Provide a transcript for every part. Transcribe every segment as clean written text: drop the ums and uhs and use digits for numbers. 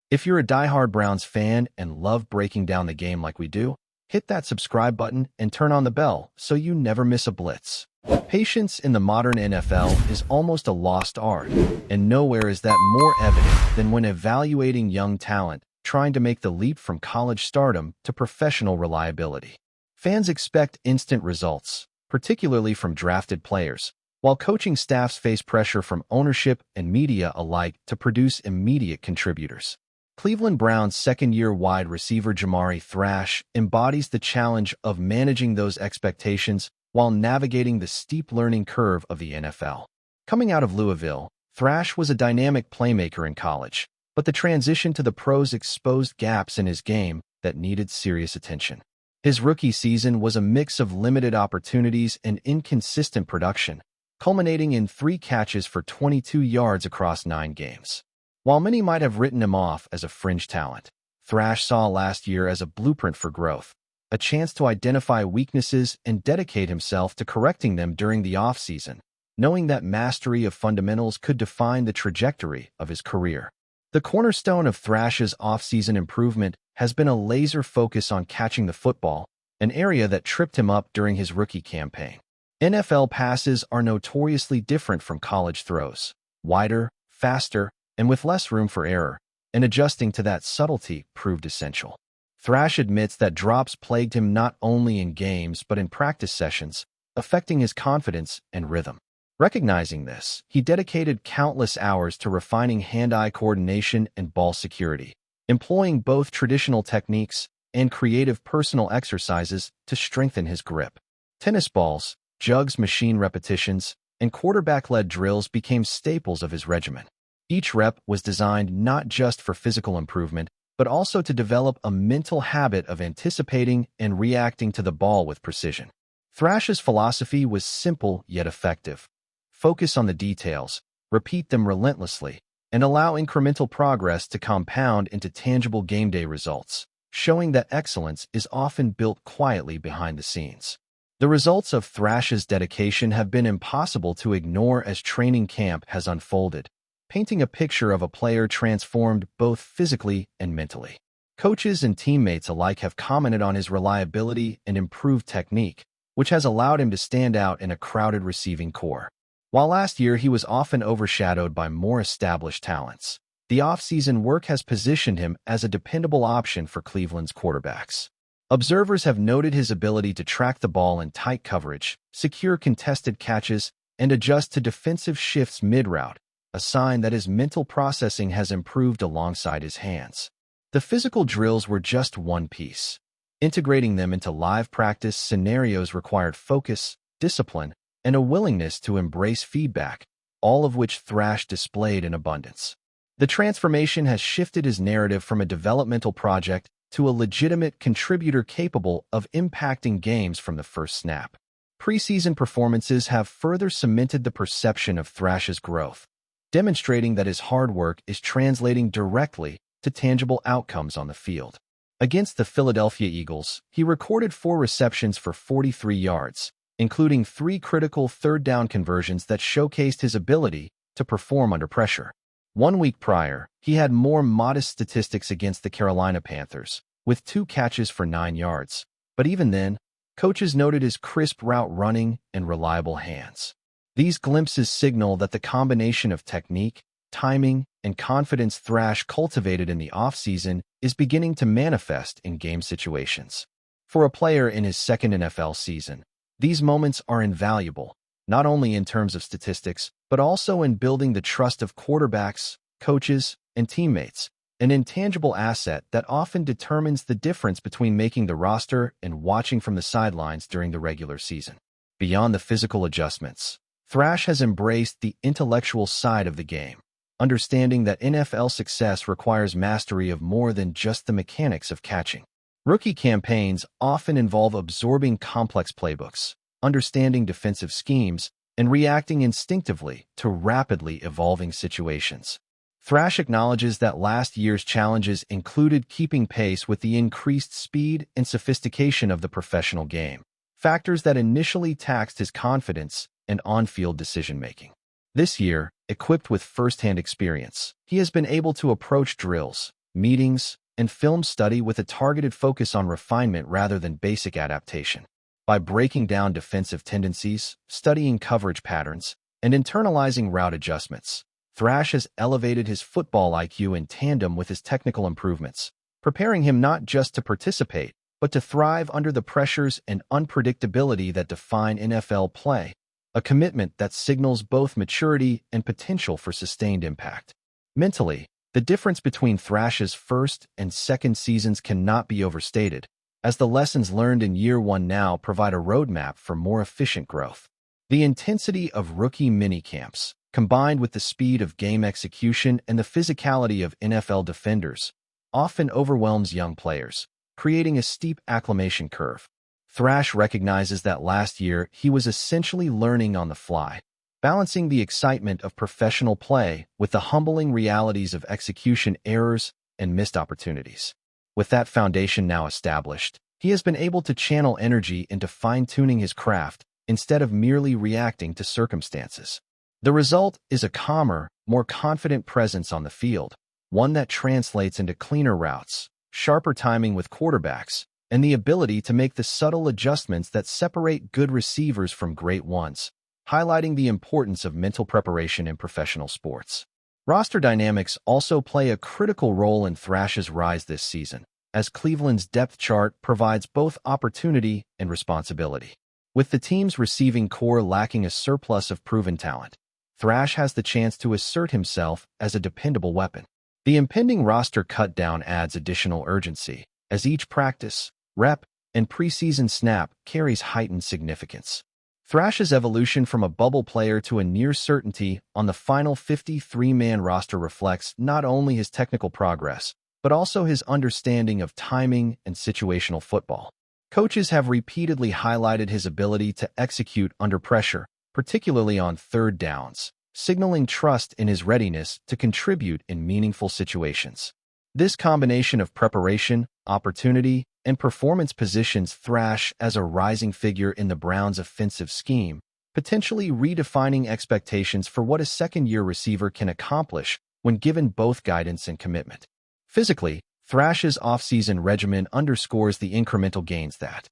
If you're a diehard Browns fan and love breaking down the game like we do, hit that subscribe button and turn on the bell so you never miss a blitz. Patience in the modern NFL is almost a lost art, and nowhere is that more evident than when evaluating young talent trying to make the leap from college stardom to professional reliability. Fans expect instant results, particularly from drafted players, while coaching staffs face pressure from ownership and media alike to produce immediate contributors. Cleveland Browns' second-year wide receiver Jamari Thrash embodies the challenge of managing those expectations while navigating the steep learning curve of the NFL. Coming out of Louisville, Thrash was a dynamic playmaker in college, but the transition to the pros exposed gaps in his game that needed serious attention. His rookie season was a mix of limited opportunities and inconsistent production, culminating in 3 catches for 22 yards across 9 games. While many might have written him off as a fringe talent, Thrash saw last year as a blueprint for growth, a chance to identify weaknesses and dedicate himself to correcting them during the offseason, knowing that mastery of fundamentals could define the trajectory of his career. The cornerstone of Thrash's offseason improvement has been a laser focus on catching the football, an area that tripped him up during his rookie campaign. NFL passes are notoriously different from college throws, wider, faster, and with less room for error, and adjusting to that subtlety proved essential. Thrash admits that drops plagued him not only in games but in practice sessions, affecting his confidence and rhythm. Recognizing this, he dedicated countless hours to refining hand-eye coordination and ball security, employing both traditional techniques and creative personal exercises to strengthen his grip. Tennis balls, jugs machine repetitions, and quarterback-led drills became staples of his regimen. Each rep was designed not just for physical improvement, but also to develop a mental habit of anticipating and reacting to the ball with precision. Thrash's philosophy was simple yet effective. Focus on the details, repeat them relentlessly, and allow incremental progress to compound into tangible game-day results, showing that excellence is often built quietly behind the scenes. The results of Thrash's dedication have been impossible to ignore as training camp has unfolded, painting a picture of a player transformed both physically and mentally. Coaches and teammates alike have commented on his reliability and improved technique, which has allowed him to stand out in a crowded receiving corps. While last year he was often overshadowed by more established talents, the offseason work has positioned him as a dependable option for Cleveland's quarterbacks. Observers have noted his ability to track the ball in tight coverage, secure contested catches, and adjust to defensive shifts mid-route, a sign that his mental processing has improved alongside his hands. The physical drills were just one piece. Integrating them into live practice scenarios required focus, discipline, and a willingness to embrace feedback, all of which Thrash displayed in abundance. The transformation has shifted his narrative from a developmental project to a legitimate contributor capable of impacting games from the first snap. Preseason performances have further cemented the perception of Thrash's growth, demonstrating that his hard work is translating directly to tangible outcomes on the field. Against the Philadelphia Eagles, he recorded 4 receptions for 43 yards, including 3 critical third-down conversions that showcased his ability to perform under pressure. 1 week prior, he had more modest statistics against the Carolina Panthers, with 2 catches for 9 yards. But even then, coaches noted his crisp route running and reliable hands. These glimpses signal that the combination of technique, timing, and confidence Thrash cultivated in the offseason is beginning to manifest in game situations. For a player in his second NFL season, these moments are invaluable, not only in terms of statistics, but also in building the trust of quarterbacks, coaches, and teammates, an intangible asset that often determines the difference between making the roster and watching from the sidelines during the regular season. Beyond the physical adjustments, Thrash has embraced the intellectual side of the game, understanding that NFL success requires mastery of more than just the mechanics of catching. Rookie campaigns often involve absorbing complex playbooks, understanding defensive schemes, and reacting instinctively to rapidly evolving situations. Thrash acknowledges that last year's challenges included keeping pace with the increased speed and sophistication of the professional game, factors that initially taxed his confidence and on-field decision-making. This year, equipped with first-hand experience, he has been able to approach drills, meetings, and film study with a targeted focus on refinement rather than basic adaptation. By breaking down defensive tendencies, studying coverage patterns, and internalizing route adjustments, Thrash has elevated his football IQ in tandem with his technical improvements, preparing him not just to participate, but to thrive under the pressures and unpredictability that define NFL play, a commitment that signals both maturity and potential for sustained impact. Mentally, the difference between Thrash's first and second seasons cannot be overstated, as the lessons learned in year one now provide a roadmap for more efficient growth. The intensity of rookie minicamps, combined with the speed of game execution and the physicality of NFL defenders, often overwhelms young players, creating a steep acclimation curve. Thrash recognizes that last year he was essentially learning on the fly, balancing the excitement of professional play with the humbling realities of execution errors and missed opportunities. With that foundation now established, he has been able to channel energy into fine-tuning his craft instead of merely reacting to circumstances. The result is a calmer, more confident presence on the field, one that translates into cleaner routes, sharper timing with quarterbacks, and the ability to make the subtle adjustments that separate good receivers from great ones, highlighting the importance of mental preparation in professional sports. Roster dynamics also play a critical role in Thrash's rise this season, as Cleveland's depth chart provides both opportunity and responsibility. With the team's receiving core lacking a surplus of proven talent, Thrash has the chance to assert himself as a dependable weapon. The impending roster cutdown adds additional urgency, as each practice, rep, and preseason snap carries heightened significance. Thrash's evolution from a bubble player to a near certainty on the final 53-man roster reflects not only his technical progress, but also his understanding of timing and situational football. Coaches have repeatedly highlighted his ability to execute under pressure, particularly on third downs, signaling trust in his readiness to contribute in meaningful situations. This combination of preparation, opportunity, and performance positions Thrash as a rising figure in the Browns' offensive scheme, potentially redefining expectations for what a second-year receiver can accomplish when given both guidance and commitment. Physically, Thrash's offseason regimen underscores the incremental gains that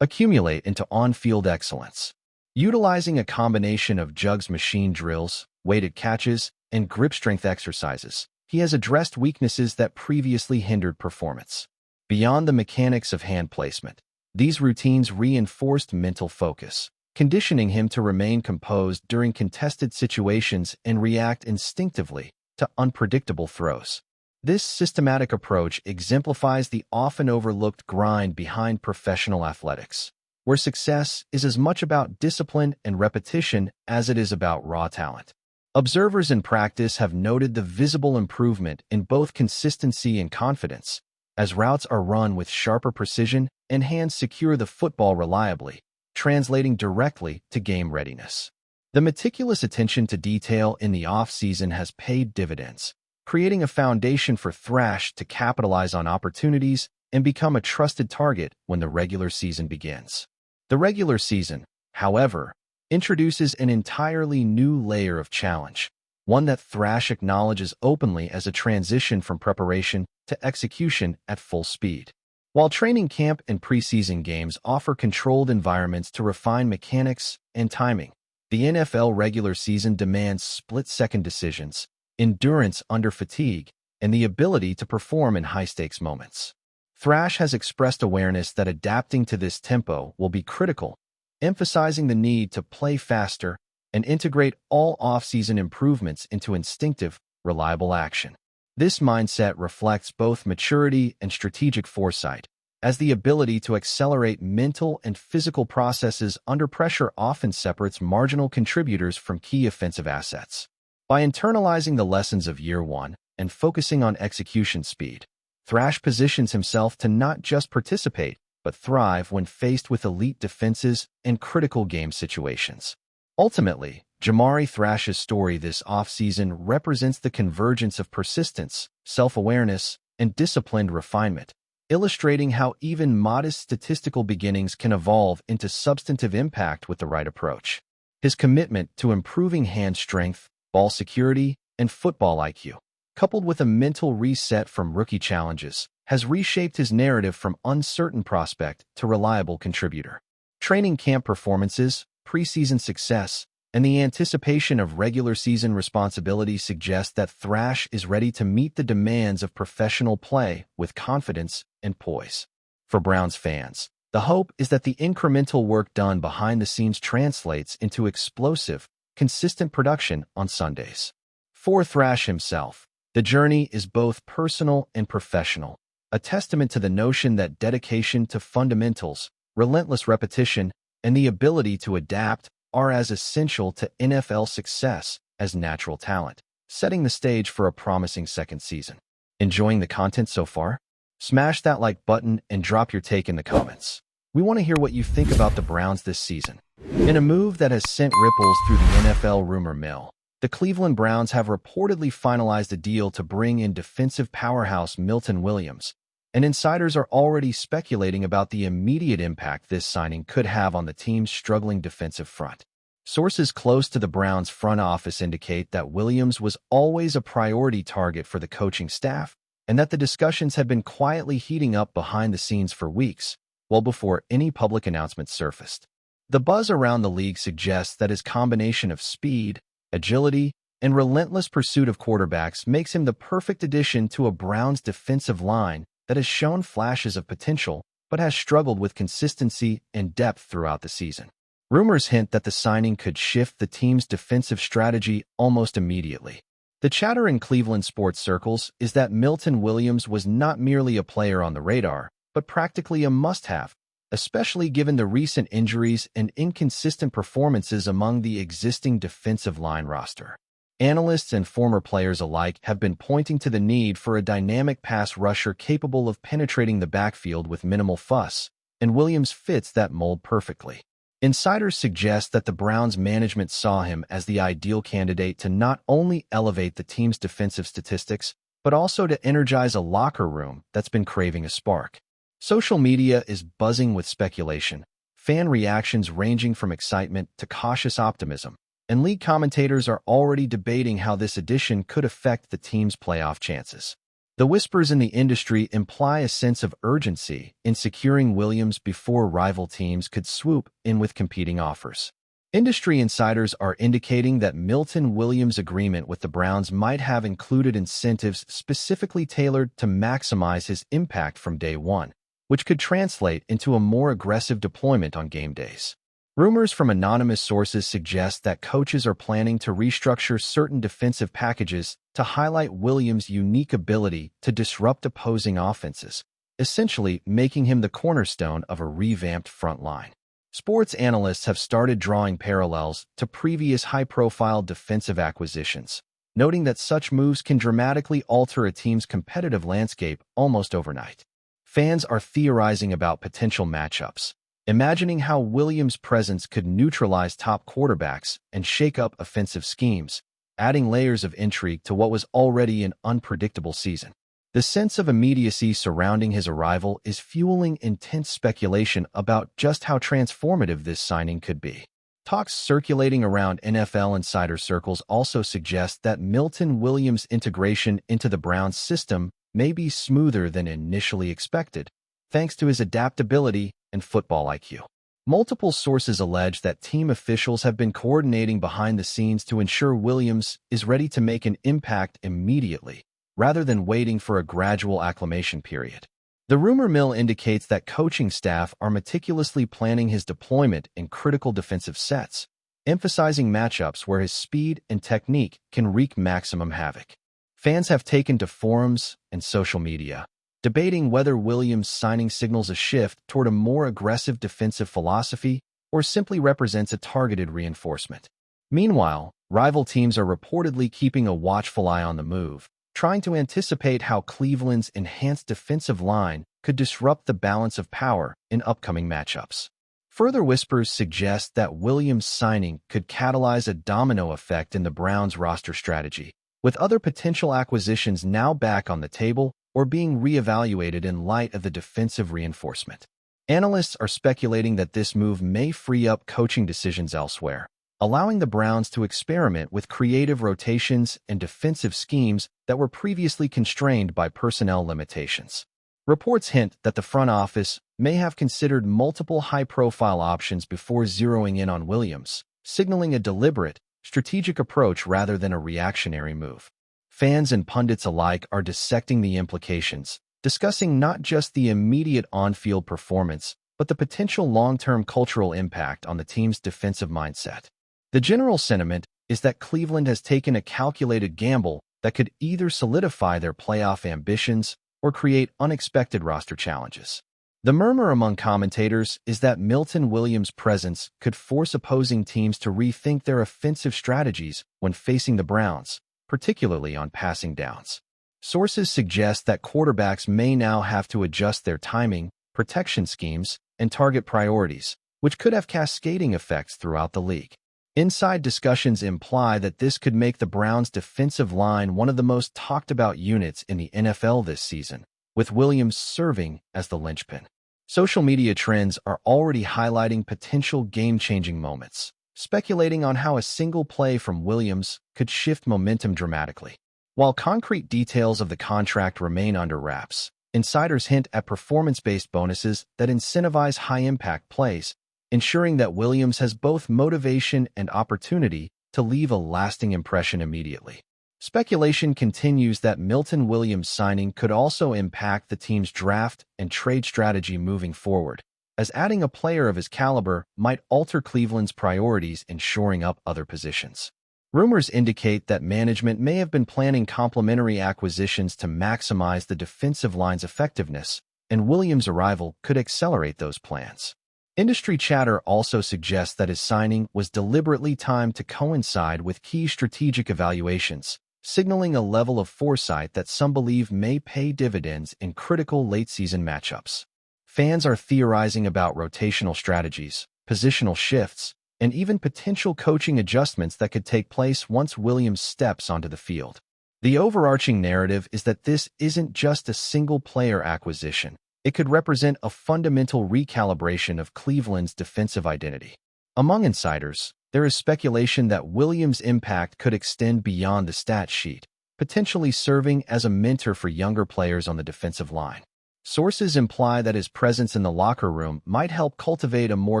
accumulate into on-field excellence. Utilizing a combination of jugs machine drills, weighted catches, and grip strength exercises, he has addressed weaknesses that previously hindered performance. Beyond the mechanics of hand placement, these routines reinforced mental focus, conditioning him to remain composed during contested situations and react instinctively to unpredictable throws. This systematic approach exemplifies the often overlooked grind behind professional athletics, where success is as much about discipline and repetition as it is about raw talent. Observers in practice have noted the visible improvement in both consistency and confidence, as routes are run with sharper precision and hands secure the football reliably, translating directly to game readiness. The meticulous attention to detail in the off-season has paid dividends, creating a foundation for Thrash to capitalize on opportunities and become a trusted target when the regular season begins. The regular season, however, introduces an entirely new layer of challenge, one that Thrash acknowledges openly as a transition from preparation to execution at full speed. While training camp and preseason games offer controlled environments to refine mechanics and timing, the NFL regular season demands split-second decisions, endurance under fatigue, and the ability to perform in high-stakes moments. Thrash has expressed awareness that adapting to this tempo will be critical, emphasizing the need to play faster and integrate all off-season improvements into instinctive, reliable action. This mindset reflects both maturity and strategic foresight, as the ability to accelerate mental and physical processes under pressure often separates marginal contributors from key offensive assets. By internalizing the lessons of year one and focusing on execution speed, Thrash positions himself to not just participate, but thrive when faced with elite defenses and critical game situations. Ultimately, Jamari Thrash's story this offseason represents the convergence of persistence, self-awareness, and disciplined refinement, illustrating how even modest statistical beginnings can evolve into substantive impact with the right approach. His commitment to improving hand strength, ball security, and football IQ, coupled with a mental reset from rookie challenges, has reshaped his narrative from uncertain prospect to reliable contributor. Training camp performances, preseason success, and the anticipation of regular season responsibility suggest that Thrash is ready to meet the demands of professional play with confidence and poise. For Browns fans, the hope is that the incremental work done behind the scenes translates into explosive, consistent production on Sundays. For Thrash himself, the journey is both personal and professional, a testament to the notion that dedication to fundamentals, relentless repetition, and the ability to adapt are as essential to NFL success as natural talent, setting the stage for a promising second season. Enjoying the content so far? Smash that like button and drop your take in the comments. We want to hear what you think about the Browns this season. In a move that has sent ripples through the NFL rumor mill, the Cleveland Browns have reportedly finalized a deal to bring in defensive powerhouse Milton Williams, and insiders are already speculating about the immediate impact this signing could have on the team's struggling defensive front. Sources close to the Browns front office indicate that Williams was always a priority target for the coaching staff, and that the discussions had been quietly heating up behind the scenes for weeks, well before any public announcements surfaced. The buzz around the league suggests that his combination of speed, agility, and relentless pursuit of quarterbacks makes him the perfect addition to a Browns defensive line that has shown flashes of potential but has struggled with consistency and depth throughout the season. Rumors hint that the signing could shift the team's defensive strategy almost immediately. The chatter in Cleveland sports circles is that Milton Williams was not merely a player on the radar, but practically a must-have, especially given the recent injuries and inconsistent performances among the existing defensive line roster. Analysts and former players alike have been pointing to the need for a dynamic pass rusher capable of penetrating the backfield with minimal fuss, and Williams fits that mold perfectly. Insiders suggest that the Browns management saw him as the ideal candidate to not only elevate the team's defensive statistics, but also to energize a locker room that's been craving a spark. Social media is buzzing with speculation, fan reactions ranging from excitement to cautious optimism, and league commentators are already debating how this addition could affect the team's playoff chances. The whispers in the industry imply a sense of urgency in securing Williams before rival teams could swoop in with competing offers. Industry insiders are indicating that Milton Williams' agreement with the Browns might have included incentives specifically tailored to maximize his impact from day one, which could translate into a more aggressive deployment on game days. Rumors from anonymous sources suggest that coaches are planning to restructure certain defensive packages to highlight Williams' unique ability to disrupt opposing offenses, essentially making him the cornerstone of a revamped front line. Sports analysts have started drawing parallels to previous high-profile defensive acquisitions, noting that such moves can dramatically alter a team's competitive landscape almost overnight. Fans are theorizing about potential matchups, imagining how Williams' presence could neutralize top quarterbacks and shake up offensive schemes, adding layers of intrigue to what was already an unpredictable season. The sense of immediacy surrounding his arrival is fueling intense speculation about just how transformative this signing could be. Talks circulating around NFL insider circles also suggest that Milton Williams' integration into the Browns system may be smoother than initially expected, thanks to his adaptability and football IQ. Multiple sources allege that team officials have been coordinating behind the scenes to ensure Williams is ready to make an impact immediately, rather than waiting for a gradual acclimation period. The rumor mill indicates that coaching staff are meticulously planning his deployment in critical defensive sets, emphasizing matchups where his speed and technique can wreak maximum havoc. Fans have taken to forums and social media, debating whether Williams' signing signals a shift toward a more aggressive defensive philosophy or simply represents a targeted reinforcement. Meanwhile, rival teams are reportedly keeping a watchful eye on the move, trying to anticipate how Cleveland's enhanced defensive line could disrupt the balance of power in upcoming matchups. Further whispers suggest that Williams' signing could catalyze a domino effect in the Browns' roster strategy, with other potential acquisitions now back on the table or being reevaluated in light of the defensive reinforcement. Analysts are speculating that this move may free up coaching decisions elsewhere, allowing the Browns to experiment with creative rotations and defensive schemes that were previously constrained by personnel limitations. Reports hint that the front office may have considered multiple high-profile options before zeroing in on Williams, signaling a deliberate, strategic approach rather than a reactionary move. Fans and pundits alike are dissecting the implications, discussing not just the immediate on-field performance, but the potential long-term cultural impact on the team's defensive mindset. The general sentiment is that Cleveland has taken a calculated gamble that could either solidify their playoff ambitions or create unexpected roster challenges. The murmur among commentators is that Milton Williams' presence could force opposing teams to rethink their offensive strategies when facing the Browns, particularly on passing downs. Sources suggest that quarterbacks may now have to adjust their timing, protection schemes, and target priorities, which could have cascading effects throughout the league. Inside discussions imply that this could make the Browns' defensive line one of the most talked-about units in the NFL this season, with Williams serving as the linchpin. Social media trends are already highlighting potential game-changing moments, speculating on how a single play from Williams could shift momentum dramatically. While concrete details of the contract remain under wraps, insiders hint at performance-based bonuses that incentivize high-impact plays, ensuring that Williams has both motivation and opportunity to leave a lasting impression immediately. Speculation continues that Milton Williams' signing could also impact the team's draft and trade strategy moving forward, as adding a player of his caliber might alter Cleveland's priorities in shoring up other positions. Rumors indicate that management may have been planning complementary acquisitions to maximize the defensive line's effectiveness, and Williams' arrival could accelerate those plans. Industry chatter also suggests that his signing was deliberately timed to coincide with key strategic evaluations, signaling a level of foresight that some believe may pay dividends in critical late-season matchups. Fans are theorizing about rotational strategies, positional shifts, and even potential coaching adjustments that could take place once Williams steps onto the field. The overarching narrative is that this isn't just a single-player acquisition. It could represent a fundamental recalibration of Cleveland's defensive identity. Among insiders, there is speculation that Williams' impact could extend beyond the stat sheet, potentially serving as a mentor for younger players on the defensive line. Sources imply that his presence in the locker room might help cultivate a more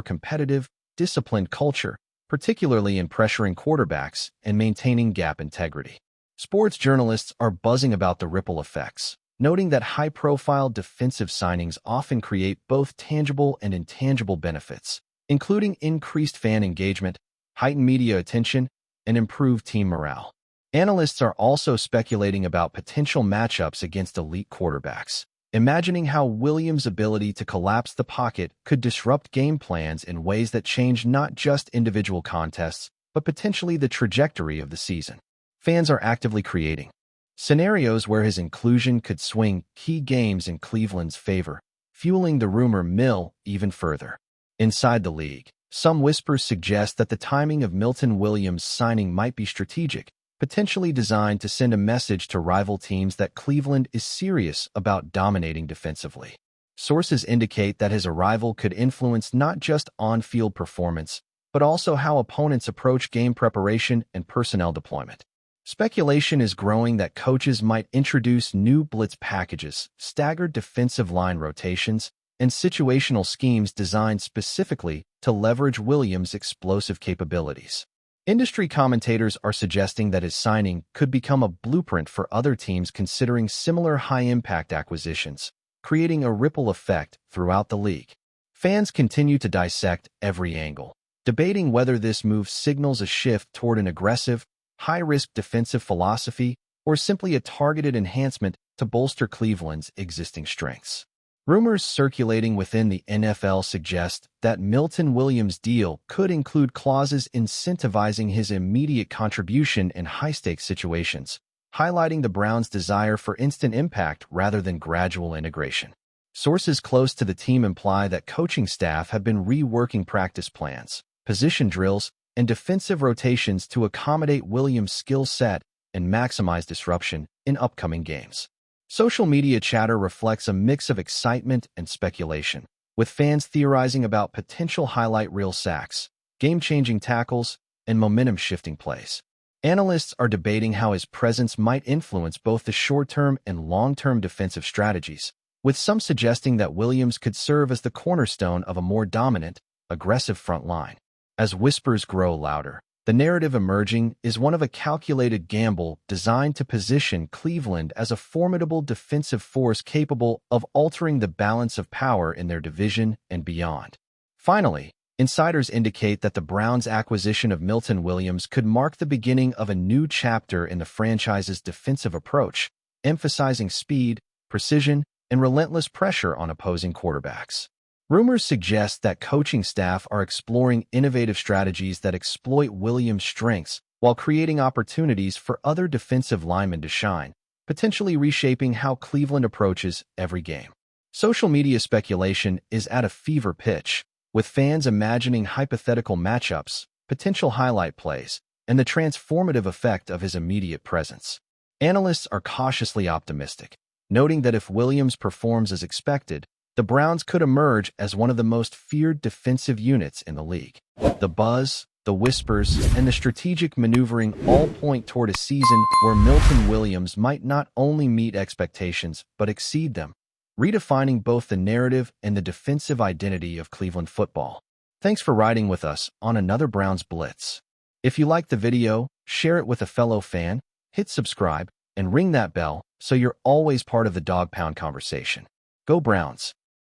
competitive, disciplined culture, particularly in pressuring quarterbacks and maintaining gap integrity. Sports journalists are buzzing about the ripple effects, noting that high-profile defensive signings often create both tangible and intangible benefits, including increased fan engagement, heightened media attention, and improved team morale. Analysts are also speculating about potential matchups against elite quarterbacks, imagining how Williams' ability to collapse the pocket could disrupt game plans in ways that change not just individual contests, but potentially the trajectory of the season. Fans are actively creating scenarios where his inclusion could swing key games in Cleveland's favor, fueling the rumor mill even further. Inside the league, some whispers suggest that the timing of Milton Williams' signing might be strategic, potentially designed to send a message to rival teams that Cleveland is serious about dominating defensively. Sources indicate that his arrival could influence not just on-field performance, but also how opponents approach game preparation and personnel deployment. Speculation is growing that coaches might introduce new blitz packages, staggered defensive line rotations, and situational schemes designed specifically to leverage Williams' explosive capabilities. Industry commentators are suggesting that his signing could become a blueprint for other teams considering similar high-impact acquisitions, creating a ripple effect throughout the league. Fans continue to dissect every angle, debating whether this move signals a shift toward an aggressive, high-risk defensive philosophy or simply a targeted enhancement to bolster Cleveland's existing strengths. Rumors circulating within the NFL suggest that Milton Williams' deal could include clauses incentivizing his immediate contribution in high-stakes situations, highlighting the Browns' desire for instant impact rather than gradual integration. Sources close to the team imply that coaching staff have been reworking practice plans, position drills, and defensive rotations to accommodate Williams' skill set and maximize disruption in upcoming games. Social media chatter reflects a mix of excitement and speculation, with fans theorizing about potential highlight reel sacks, game-changing tackles, and momentum-shifting plays. Analysts are debating how his presence might influence both the short-term and long-term defensive strategies, with some suggesting that Williams could serve as the cornerstone of a more dominant, aggressive front line. As whispers grow louder, the narrative emerging is one of a calculated gamble designed to position Cleveland as a formidable defensive force capable of altering the balance of power in their division and beyond. Finally, insiders indicate that the Browns' acquisition of Milton Williams could mark the beginning of a new chapter in the franchise's defensive approach, emphasizing speed, precision, and relentless pressure on opposing quarterbacks. Rumors suggest that coaching staff are exploring innovative strategies that exploit Williams' strengths while creating opportunities for other defensive linemen to shine, potentially reshaping how Cleveland approaches every game. Social media speculation is at a fever pitch, with fans imagining hypothetical matchups, potential highlight plays, and the transformative effect of his immediate presence. Analysts are cautiously optimistic, noting that if Williams performs as expected, the Browns could emerge as one of the most feared defensive units in the league. The buzz, the whispers, and the strategic maneuvering all point toward a season where Milton Williams might not only meet expectations but exceed them, redefining both the narrative and the defensive identity of Cleveland football. Thanks for riding with us on another Browns Blitz. If you liked the video, share it with a fellow fan, hit subscribe, and ring that bell so you're always part of the Dawg Pound conversation. Go Browns!